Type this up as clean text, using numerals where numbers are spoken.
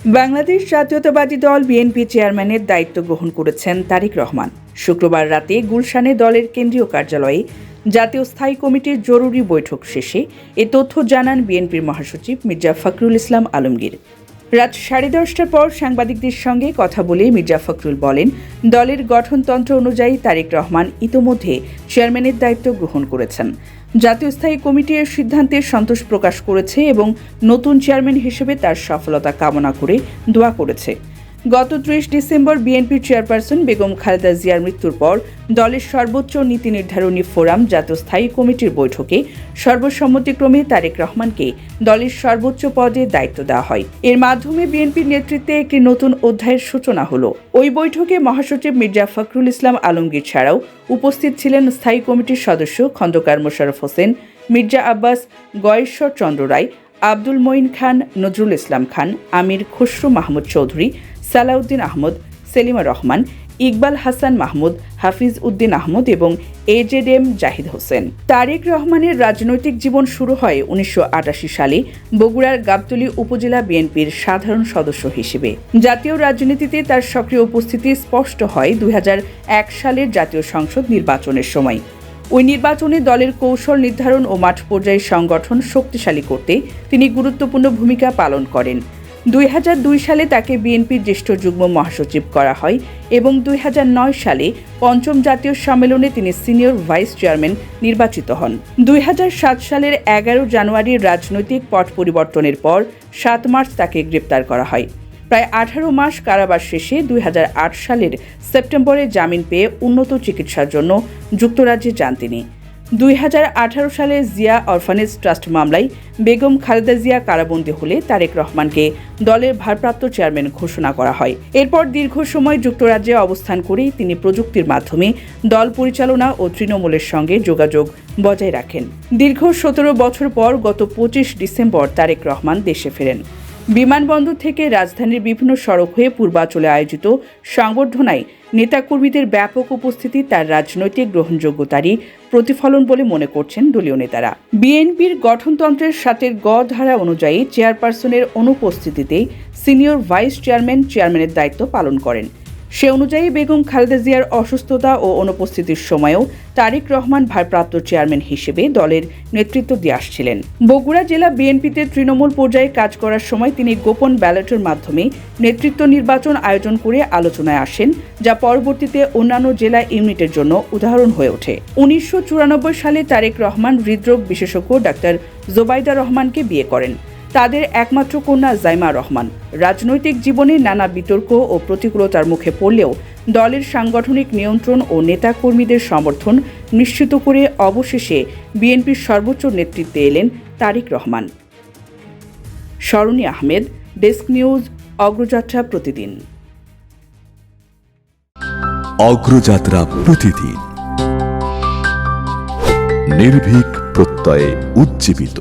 বাংলাদেশ জাতীয়তাবাদী দল বিএনপি চেয়ারম্যানের দায়িত্ব গ্রহণ করেছেন তারেক রহমান। শুক্রবার রাতে গুলশানে দলের কেন্দ্রীয় কার্যালয়ে জাতীয় স্থায়ী কমিটির জরুরি বৈঠক শেষে এ তথ্য জানান বিএনপির মহাসচিব মির্জা ফখরুল ইসলাম আলমগীর। রাত 10:30টার পর সাংবাদিকদের সঙ্গে কথা বলে মির্জা ফখরুল বলেন, দলের গঠনতন্ত্র অনুযায়ী তারেক রহমান ইতোমধ্যে চেয়ারম্যানের দায়িত্ব গ্রহণ করেছেন। জাতীয় স্থায়ী কমিটি এর সিদ্ধান্তে সন্তোষ প্রকাশ করেছে এবং নতুন চেয়ারম্যান হিসেবে তার সফলতা কামনা করে দোয়া করেছে। গত 30 ডিসেম্বর বিএনপির চেয়ারপারসন বেগম খালেদা জিয়ার মৃত্যুর পর দলের সর্বোচ্চ নীতি নির্ধারণী ফোরাম জাতীয় স্থায়ী কমিটির বৈঠকে সর্বসম্মতিক্রমে তারেক রহমানকে দলের সর্বোচ্চ পদে দায়িত্ব দেওয়া হয়। এর মাধ্যমে বিএনপির নেতৃত্বে একটি নতুন অধ্যায়ের সূচনা হলো। ওই বৈঠকে মহাসচিব মির্জা ফখরুল ইসলাম আলমগীর ছাড়াও উপস্থিত ছিলেন স্থায়ী কমিটির সদস্য খন্দকার মোশাররফ হোসেন, মির্জা আব্বাস, গয়েশ্বর চন্দ্র রায়, আব্দুল মঈন খান, নজরুল ইসলাম খান, আমির খসরু মাহমুদ চৌধুরী, সালাউদ্দিন আহমদ, সেলিমা রহমান, ইকবাল হাসান মাহমুদ, হাফিজ উদ্দিন আহমদ এবং এজেডএম জাহিদ হোসেন। তারেক রহমানের রাজনৈতিক জীবন শুরু হয় 1988 সালে বগুড়ার গাবতলী উপজেলা বিএনপির সাধারণ সদস্য হিসেবে। জাতীয় রাজনীতিতে তার সক্রিয় উপস্থিতি স্পষ্ট হয় 2001 সালের জাতীয় সংসদ নির্বাচনের সময়। ওই নির্বাচনে দলের কৌশল নির্ধারণ ও মাঠ পর্যায়ে সংগঠন শক্তিশালী করতে তিনি গুরুত্বপূর্ণ ভূমিকা পালন করেন। 2002 সালে তাকে বিএনপির জ্যেষ্ঠ যুগ্ম মহাসচিব করা হয় এবং 2009 সালে পঞ্চম জাতীয় সম্মেলনে তিনি সিনিয়র ভাইস চেয়ারম্যান নির্বাচিত হন। 2007 সালের 11 জানুয়ারির রাজনৈতিক পট পরিবর্তনের পর 7 মার্চ তাকে গ্রেপ্তার করা হয়। প্রায় 18 মাস কারাবাস শেষে 2008 সালের সেপ্টেম্বরে জামিন পেয়ে উন্নত চিকিৎসার জন্য যুক্তরাজ্যে যান তিনি। 2018 সালে জিয়া অরফানেজ ট্রাস্ট মামলায় বেগম খালেদা জিয়া কারাবন্দী হলে তারেক রহমানকে দলের ভারপ্রাপ্ত চেয়ারম্যান ঘোষণা করা হয়। এরপর দীর্ঘ সময় যুক্তরাজ্যে অবস্থান করেই তিনি প্রযুক্তির মাধ্যমে দল পরিচালনা ও তৃণমূলের সঙ্গে যোগাযোগ বজায় রাখেন। দীর্ঘ 17 বছর পর গত 25 ডিসেম্বর তারেক রহমান দেশে ফেরেন। বিমানবন্দর থেকে রাজধানীর বিভিন্ন সড়ক হয়ে পূর্বাঞ্চলে আয়োজিত সংবর্ধনায় নেতাকর্মীদের ব্যাপক উপস্থিতি তার রাজনৈতিক গ্রহণযোগ্যতারই প্রতিফলন বলে মনে করছেন দলীয় নেতারা। বিএনপির গঠনতন্ত্রের 7 গ ধারা অনুযায়ী চেয়ারপারসনের অনুপস্থিতিতেই সিনিয়র ভাইস চেয়ারম্যানের দায়িত্ব পালন করেন। সে অনুযায়ী বেগম খালেদা জিয়ার অসুস্থতা ও অনুপস্থিতির সময়েও তারেক রহমান ভারপ্রাপ্ত চেয়ারম্যান হিসেবে দলের নেতৃত্ব দিয়ে আসছিলেন। বগুড়া জেলা বিএনপিতে তৃণমূল পর্যায়ে কাজ করার সময় তিনি গোপন ব্যালটের মাধ্যমে নেতৃত্ব নির্বাচন আয়োজন করে আলোচনায় আসেন, যা পরবর্তীতে অন্যান্য জেলা ইউনিটের জন্য উদাহরণ হয়ে ওঠে। 1994 সালে তারেক রহমান হৃদরোগ বিশেষজ্ঞ ডাক্তার জোবাইদা রহমানকে বিয়ে করেন। তাদের একমাত্র কন্যা জাইমা রহমান। রাজনৈতিক জীবনে নানা বিতর্ক ও প্রতিকূলতার মুখে পড়লেও দলের সাংগঠনিক নিয়ন্ত্রণ ও নেতাকর্মীদের সমর্থন নিশ্চিত করে অবশেষে বিএনপির সর্বোচ্চ নেতৃত্বে এলেন তারেক রহমান। স্মরণী আহমেদ, ডেস্ক নিউজ, অগ্রযাত্রা প্রতিদিন। অগ্রযাত্রা প্রতিদিন, নির্ভীক প্রত্যয়ে উজ্জীবিত।